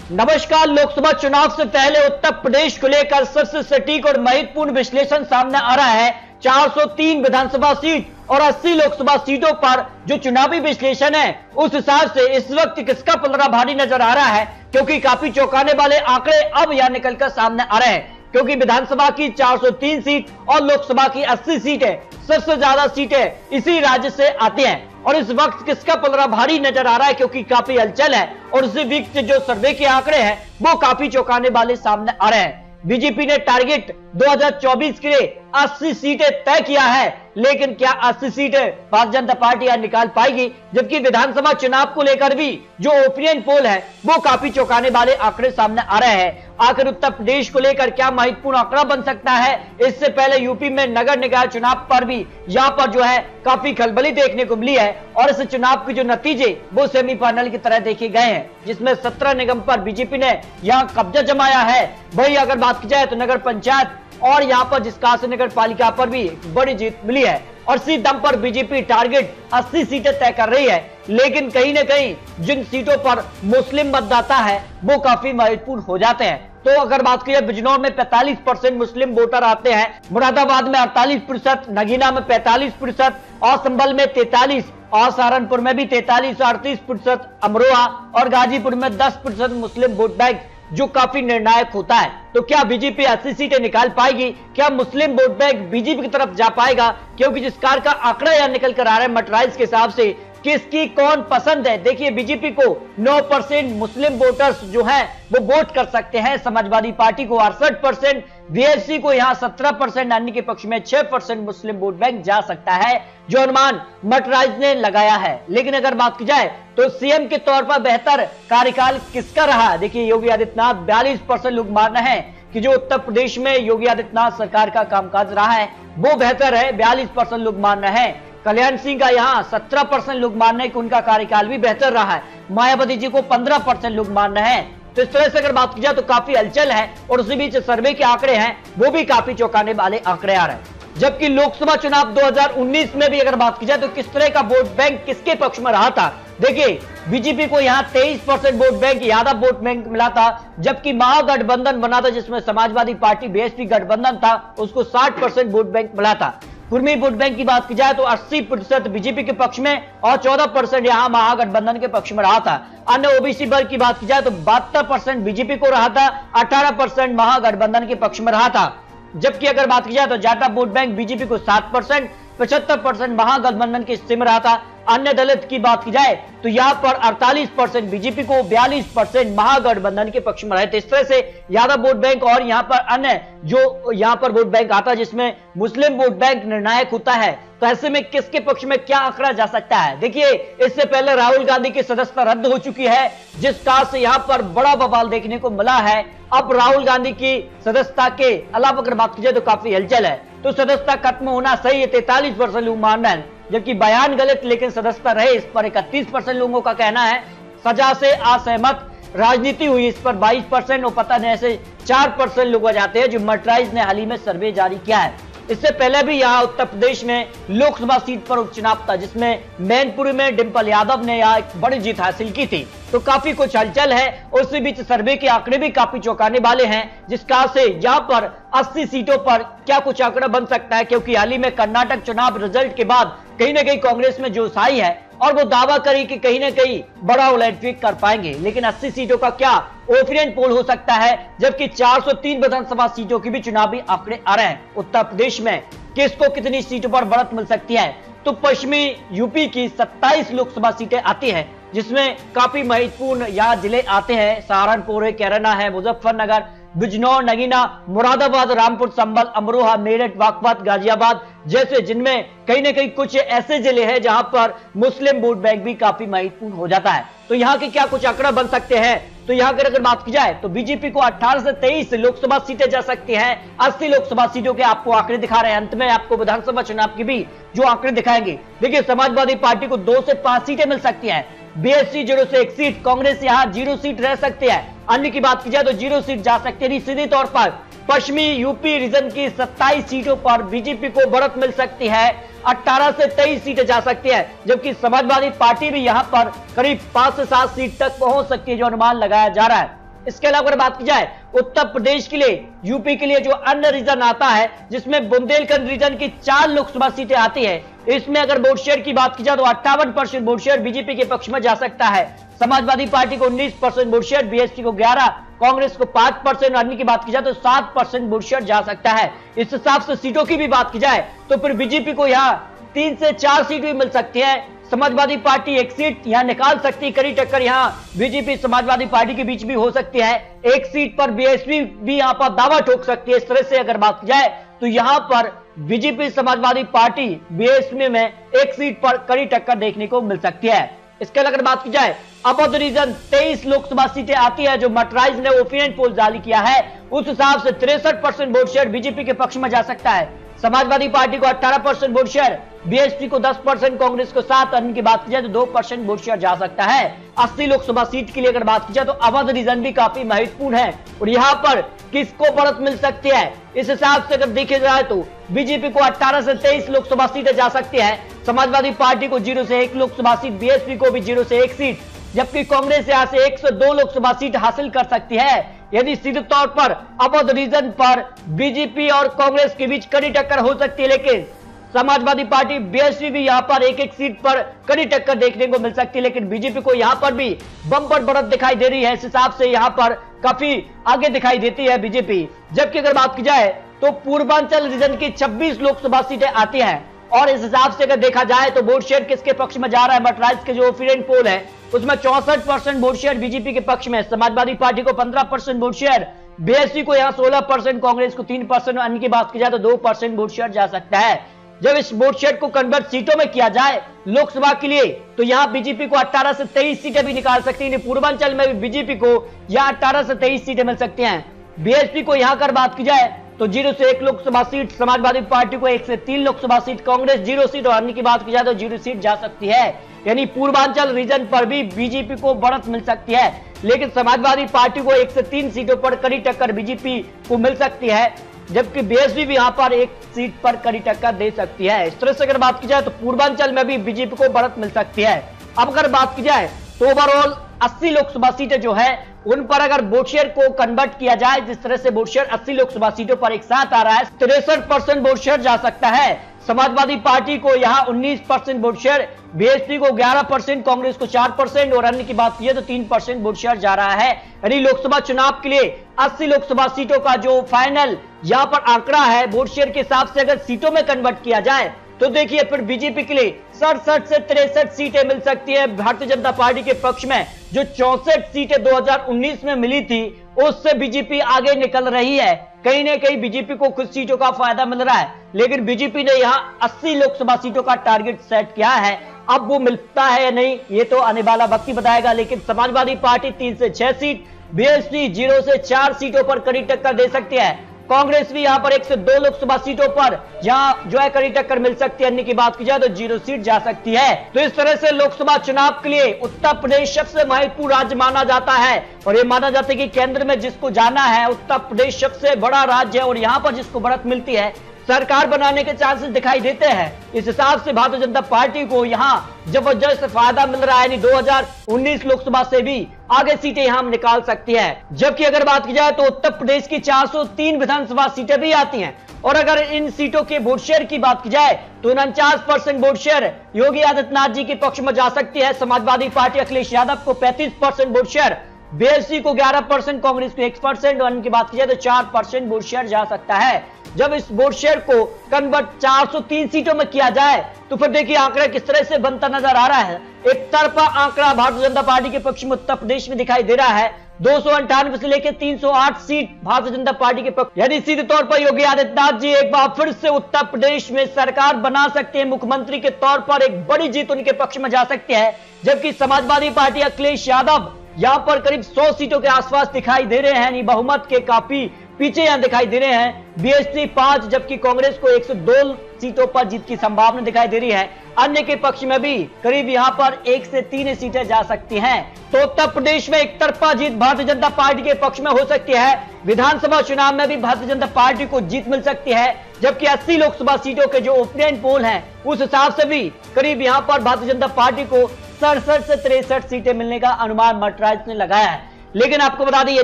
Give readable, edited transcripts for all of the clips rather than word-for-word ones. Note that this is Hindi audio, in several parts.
नमस्कार। लोकसभा चुनाव से पहले उत्तर प्रदेश को लेकर सबसे सटीक और महत्वपूर्ण विश्लेषण सामने आ रहा है। 403 विधानसभा सीट और 80 लोकसभा सीटों पर जो चुनावी विश्लेषण है उस हिसाब से इस वक्त किसका पलड़ा भारी नजर आ रहा है, क्योंकि काफी चौंकाने वाले आंकड़े अब यहां निकलकर सामने आ रहे हैं। क्योंकि विधानसभा की 403 सीट और लोकसभा की 80 सीटें, सबसे ज्यादा सीटें इसी राज्य से आती हैं और इस वक्त किसका पलड़ा भारी नजर आ रहा है, क्योंकि काफी हलचल है और उसी वीक से जो सर्वे के आंकड़े हैं वो काफी चौंकाने वाले सामने आ रहे हैं। बीजेपी ने टारगेट 2024 के लिए 80 सीटें तय किया है, लेकिन क्या 80 सीटें भारतीय जनता पार्टी यहां निकाल पाएगी? जबकि विधानसभा चुनाव को लेकर भी जो ओपिनियन पोल है वो काफी चौंकाने वाले आंकड़े सामने आ रहे हैं। आखिर उत्तर प्रदेश को लेकर क्या महत्वपूर्ण आंकड़ा बन सकता है? इससे पहले यूपी में नगर निकाय चुनाव पर भी यहाँ पर जो है काफी खलबली देखने को मिली है और इस चुनाव के जो नतीजे वो सेमीफाइनल की तरह देखे गए हैं, जिसमें 17 निगम पर बीजेपी ने यहाँ कब्जा जमाया है। वही अगर बात की जाए तो नगर पंचायत और यहाँ पर जिसका नगर पालिका पर भी बड़ी जीत मिली है और इसी दम पर बीजेपी टारगेट 80 सीटें तय कर रही है। लेकिन कहीं न कहीं जिन सीटों पर मुस्लिम मतदाता है वो काफी महत्वपूर्ण हो जाते हैं। तो अगर बात की जाए बिजनौर में 45% मुस्लिम वोटर आते हैं, मुरादाबाद में 48%, नगीना में 45% और संभल में 43% और सहारनपुर में भी 43 और 38%, अमरोहा और गाजीपुर में 10% मुस्लिम वोट बैंक जो काफी निर्णायक होता है। तो क्या बीजेपी 80 सीटें निकाल पाएगी? क्या मुस्लिम वोट बैंक बीजेपी की तरफ जा पाएगा? क्योंकि जिस कार का आंकड़ा यहां निकल कर आ रहा है मटराइज के हिसाब से किसकी कौन पसंद है। देखिए, बीजेपी को 9% मुस्लिम वोटर्स जो हैं वो वोट कर सकते हैं, समाजवादी पार्टी को 68%, बीएसपी को यहां 17%, अन्य के पक्ष में 6% मुस्लिम वोट बैंक जा सकता है, जो अनुमान मटराइज ने लगाया है। लेकिन अगर बात की जाए तो सीएम के तौर पर बेहतर कार्यकाल किसका रहा? देखिए, योगी आदित्यनाथ 42% लोग मान रहे हैं कि जो उत्तर प्रदेश में योगी आदित्यनाथ सरकार का कामकाज रहा है वो बेहतर है, 42% लोग मान रहे हैं। कल्याण सिंह का यहाँ 17% लोग मान रहे हैं कि उनका कार्यकाल भी बेहतर रहा है। मायावती जी को 15% लोग मान रहे हैं। तो इस तरह से अगर बात की जाए तो काफी हलचल है और उसी बीच सर्वे के आंकड़े हैं वो भी काफी चौंकाने वाले आंकड़े आ रहे हैं। जबकि लोकसभा चुनाव 2019 में भी अगर बात की जाए तो किस तरह का वोट बैंक किसके पक्ष में रहा था? देखिए, बीजेपी को यहाँ 23% vote bank Yadav vote bank मिला था, जबकि महागठबंधन बना था जिसमें समाजवादी पार्टी बीएसपी गठबंधन था, उसको 60% वोट बैंक मिला था। कुर्मी वोट बैंक की बात की जाए तो 80% बीजेपी के पक्ष में और 14% यहां महागठबंधन के पक्ष में रहा था। अन्य ओबीसी वर्ग की बात की जाए तो 72% बीजेपी को रहा था, 18% महागठबंधन के पक्ष में रहा था। जबकि अगर बात की जाए तो जाटा वोट बैंक बीजेपी को 7%, 75% महागठबंधन के हिस्से में रहा था। अन्य दलित की बात की जाए तो यहाँ पर 48% बीजेपी को, 42% महागठबंधन के पक्ष में रहे थे। इस तरह से यादव वोट बैंक और यहाँ पर अन्य जो यहाँ पर वोट बैंक आता है जिसमें मुस्लिम वोट बैंक निर्णायक होता है। तो ऐसे में किसके पक्ष में क्या आंकड़ा जा सकता है? देखिए, इससे पहले राहुल गांधी की सदस्यता रद्द हो चुकी है, जिस कारण से यहाँ पर बड़ा बवाल देखने को मिला है। अब राहुल गांधी की सदस्यता के अलावा अगर बात की जाए तो काफी हलचल है। तो सदस्यता खत्म होना सही है, 43% लोग मान रहे हैं, जबकि बयान गलत लेकिन सदस्यता रहे इस पर 31% लोगों का कहना है। सजा से असहमत राजनीति हुई इस पर 22% और पता नहीं ऐसे 4% लोग जाते हैं, जो मटराइज ने हाल ही में सर्वे जारी किया है। इससे पहले भी यहाँ उत्तर प्रदेश में लोकसभा सीट पर उपचुनाव था जिसमें मैनपुरी में डिंपल यादव ने यहाँ एक बड़ी जीत हासिल की थी। तो काफी कुछ हलचल है और उसी बीच सर्वे के आंकड़े भी काफी चौंकाने वाले हैं, जिस कारण से यहाँ पर 80 सीटों पर क्या कुछ आंकड़ा बन सकता है। क्योंकि हाल ही में कर्नाटक चुनाव रिजल्ट के बाद कहीं ना कहीं कांग्रेस में जोश आई है और वो दावा करी कि कहीं ना कहीं बड़ा उलटफेर कर पाएंगे। लेकिन 80 सीटों का क्या ओपिनियन पोल हो सकता है? जबकि 403 विधानसभा सीटों की भी चुनावी आंकड़े आ रहे हैं। उत्तर प्रदेश में किसको कितनी सीटों पर बढ़त मिल सकती है? तो पश्चिमी यूपी की 27 लोकसभा सीटें आती हैं, जिसमें काफी महत्वपूर्ण यहाँ जिले आते हैं। सहारनपुर है, कैराना है, मुजफ्फरनगर, बिजनौर, नगीना, मुरादाबाद, रामपुर, संभल, अमरोहा, मेरठ, बागपत, गाजियाबाद जैसे, जिनमें कहीं ना कहीं कुछ ऐसे जिले हैं जहां पर मुस्लिम वोट बैंक भी काफी महत्वपूर्ण हो जाता है। तो यहाँ के क्या कुछ आंकड़ा बन सकते हैं? तो यहाँ अगर बात की जाए तो बीजेपी को 18 से 23 लोकसभा सीटें जा सकती हैं। 80 लोकसभा सीटों के आपको आंकड़े दिखा रहे हैं। अंत में आपको विधानसभा चुनाव की भी जो आंकड़े दिखाएंगे। देखिए, समाजवादी पार्टी को 2 से 5 सीटें मिल सकती हैं, बीएसपी 0 से 1 सीट, कांग्रेस यहाँ 0 सीट रह सकती है। अन्य की बात की जाए तो 0 सीट जा सकती है। सीधे तौर पर पश्चिमी यूपी रीजन की 27 सीटों पर बीजेपी को बढ़त मिल सकती है, 18 से 23 सीटें जा सकती है, जबकि समाजवादी पार्टी भी यहां पर करीब 5 से 7 सीट तक पहुंच सकती है, जो अनुमान लगाया जा रहा है। इसके अलावा अगर बात की जाए उत्तर प्रदेश के लिए, यूपी के लिए जो अन्य रीजन आता है जिसमें बुंदेलखंड रीजन की 4 लोकसभा सीटें आती है, इसमें अगर वोट शेयर की बात की जाए तो 58% वोट शेयर बीजेपी के पक्ष में जा सकता है। समाजवादी पार्टी को 19% वोट शेयर, बीएसपी को 11%, कांग्रेस को 5% और अन्य की बात की जाए तो 7% वोट शेयर जा सकता है। इस हिसाब से सीटों की भी बात की जाए तो फिर बीजेपी को यहाँ 3 से 4 सीट भी मिल सकती है। समाजवादी पार्टी 1 सीट यहां निकाल सकती है। कड़ी टक्कर यहां बीजेपी समाजवादी पार्टी के बीच भी हो सकती है। 1 सीट पर बीएसपी भी यहां पर दावा ठोक सकती है। इस तरह से अगर बात की जाए तो यहां पर बीजेपी समाजवादी पार्टी बीएसपी में 1 सीट पर कड़ी टक्कर देखने को मिल सकती है। इसके अलावा अगर बात की जाए अवध रीजन 23 लोकसभा सीटें आती है जो मर्कराइज ने ओपिनियन पोल जारी किया है, उस हिसाब से 63% वोट शेयर बीजेपी के पक्ष में जा सकता है। समाजवादी पार्टी को 18% वोट शेयर, बीएसपी को 10%, कांग्रेस को 7%, अन्य की बात की जाए तो 2% वोट शेयर जा सकता है। 80 लोकसभा सीट के लिए अगर बात की जाए तो अवध रीजन भी काफी महत्वपूर्ण है और यहाँ पर किसको बढ़त मिल सकती है, इस हिसाब से अगर देखे जाए तो बीजेपी को 18 से 23 लोकसभा सीटें जा सकती है। समाजवादी पार्टी को 0 से 1 लोकसभा सीट, बीएसपी को भी 0 से 1 सीट, जबकि कांग्रेस यहां से 1 से 2 लोकसभा सीट हासिल कर सकती है। यदि सीधे तौर पर अवध रीजन पर बीजेपी और कांग्रेस के बीच कड़ी टक्कर हो सकती है, लेकिन समाजवादी पार्टी बीएसपी भी यहां पर 1-1 सीट पर कड़ी टक्कर देखने को मिल सकती है, लेकिन बीजेपी को यहां पर भी बम्पर बढ़त दिखाई दे रही है। इस हिसाब से यहां पर काफी आगे दिखाई देती है बीजेपी। जबकि अगर बात की जाए तो पूर्वांचल रीजन की 26 लोकसभा सीटें आती हैं और इस हिसाब से अगर देखा जाए तो वोट शेयर किसके पक्ष में जा रहा है, मर्कराइज के जो ओपिनियन पोल है उसमें 64% वोट शेयर बीजेपी के पक्ष में, समाजवादी पार्टी को 15% वोट शेयर, बीएसपी को यहाँ 16%, कांग्रेस को 3%, अन्य की बात की जाए तो 2% वोट शेयर जा सकता है। जब इस वोट शेयर को कन्वर्ट सीटों में किया जाए लोकसभा के लिए तो यहाँ बीजेपी को 18 से 23 सीटें भी निकाल सकती है। पूर्वांचल में भी बीजेपी को यहाँ 18 से 23 सीटें मिल सकती हैं। बीएसपी को यहाँ कर बात की जाए तो 0 से 1 लोकसभा सीट, समाजवादी पार्टी को 1 से 3 लोकसभा सीट, कांग्रेस 0 सीट और अन्य की बात की जाए तो 0 सीट जा सकती है। यानी पूर्वांचल रीजन पर भी बीजेपी को बढ़त मिल सकती है, लेकिन समाजवादी पार्टी को 1 से 3 सीटों पर कड़ी टक्कर बीजेपी को मिल सकती है, जबकि बीएसपी भी यहां पर 1 सीट पर कड़ी टक्कर दे सकती है। इस तरह से अगर बात की जाए तो पूर्वांचल में भी बीजेपी को बढ़त मिल सकती है। अब अगर बात की जाए तो ओवरऑल 80 लोकसभा सीटें जो है उन पर अगर वोट शेयर को कन्वर्ट किया जाए, जिस तरह से वोट शेयर 80 लोकसभा सीटों पर एक साथ आ रहा है, 63% वोट शेयर जा सकता है। समाजवादी पार्टी को यहां 19% वोट शेयर, बीएसपी को 11%, कांग्रेस को 4% और अन्य की बात की तो 3% वोट शेयर जा रहा है। यानी लोकसभा चुनाव के लिए 80 लोकसभा सीटों का जो फाइनल यहां पर आंकड़ा है वोट शेयर के हिसाब से अगर सीटों में कन्वर्ट किया जाए तो देखिए फिर बीजेपी के लिए 67 से 63 सीटें मिल सकती है। भारतीय जनता पार्टी के पक्ष में जो 64 सीटें 2019 में मिली थी उससे बीजेपी आगे निकल रही है। कहीं ना कहीं बीजेपी को कुछ सीटों का फायदा मिल रहा है, लेकिन बीजेपी ने यहां 80 लोकसभा सीटों का टारगेट सेट किया है। अब वो मिलता है या नहीं ये तो आने वाला वक्त ही बताएगा, लेकिन समाजवादी पार्टी 3 से 6 सीट, बीएसपी 0 से 4 सीटों पर कड़ी टक्कर दे सकती है। कांग्रेस भी यहां पर 1 से 2 लोकसभा सीटों पर जहां जो है कड़ी टक्कर मिल सकती है। अन्य की बात की जाए तो 0 सीट जा सकती है। तो इस तरह से लोकसभा चुनाव के लिए उत्तर प्रदेश सबसे महत्वपूर्ण राज्य माना जाता है और ये माना जाता है कि केंद्र में जिसको जाना है उत्तर प्रदेश सबसे बड़ा राज्य है और यहां पर जिसको बढ़त मिलती है सरकार बनाने के चांसेस दिखाई देते हैं। इस हिसाब से भारतीय जनता पार्टी को यहां जबरदस्त फायदा मिल रहा है। 2019 लोकसभा से भी आगे सीटें यहां निकाल सकती है। जबकि अगर बात की जाए तो उत्तर प्रदेश की 403 विधानसभा सीटें भी आती हैं और अगर इन सीटों के वोट शेयर की बात की जाए तो 49% वोट शेयर योगी आदित्यनाथ जी के पक्ष में जा सकती है। समाजवादी पार्टी अखिलेश यादव को 35% वोट शेयर, बीएसपी को 11%, कांग्रेस को 1% और इनकी बात की जाए तो 4% वोट शेयर जा सकता है। जब इस वोट शेयर को कन्वर्ट 403 सीटों में किया जाए तो फिर देखिए आंकड़ा किस तरह से बनता नजर आ रहा है। एक तरफा आंकड़ा भारतीय जनता पार्टी के पक्ष में उत्तर प्रदेश में दिखाई दे रहा है। 298 से लेकर 308 सीट भारतीय जनता पार्टी के पक्ष, यानी सीधे तौर पर योगी आदित्यनाथ जी एक बार फिर से उत्तर प्रदेश में सरकार बना सकते हैं। मुख्यमंत्री के तौर पर एक बड़ी जीत उनके पक्ष में जा सकती है। जबकि समाजवादी पार्टी अखिलेश यादव यहां पर करीब 100 सीटों के आसपास दिखाई दे रहे हैं, यानी बहुमत के काफी पीछे यहां दिखाई दे रहे हैं। बीएसपी 5, जबकि कांग्रेस को 102 सीटों पर जीत की संभावना दिखाई दे रही है। अन्य के पक्ष में भी करीब यहां पर 1 से 3 सीटें जा सकती हैं। तो उत्तर प्रदेश में एक तरफा जीत भारतीय जनता पार्टी के पक्ष में हो सकती है। विधानसभा चुनाव में भी भारतीय जनता पार्टी को जीत मिल सकती है। जबकि 80 लोकसभा सीटों के जो ओपिनियन पोल हैं उस हिसाब से भी करीब यहां पर भारतीय जनता पार्टी को 67 से 63 सीटें मिलने का अनुमान मर्कराइज ने लगाया है। लेकिन आपको बता दें ये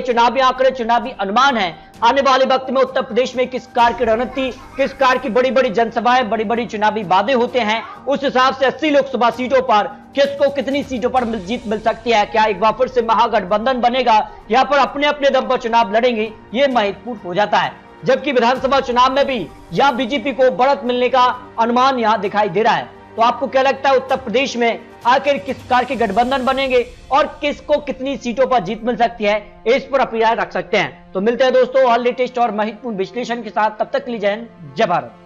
चुनावी आंकड़े, चुनावी अनुमान है। आने वाले वक्त में उत्तर प्रदेश में किस कार की रणनीति, किस कार की बड़ी बड़ी जनसभाएं, बड़ी बड़ी चुनावी वादे होते हैं, उस हिसाब से 80 लोकसभा सीटों पर किसको कितनी सीटों पर जीत मिल सकती है। क्या एक बार फिर से महागठबंधन बनेगा, यहाँ पर अपने अपने दम पर चुनाव लड़ेंगे, ये महत्वपूर्ण हो जाता है। जबकि विधानसभा चुनाव में भी यहां बीजेपी को बढ़त मिलने का अनुमान यहां दिखाई दे रहा है। तो आपको क्या लगता है उत्तर प्रदेश में आखिर किस कार के गठबंधन बनेंगे और किसको कितनी सीटों पर जीत मिल सकती है, इस पर अपनी राय रख सकते हैं। तो मिलते हैं दोस्तों और लेटेस्ट और महत्वपूर्ण विश्लेषण के साथ, तब तक के लिए जय हिंद, जय भारत।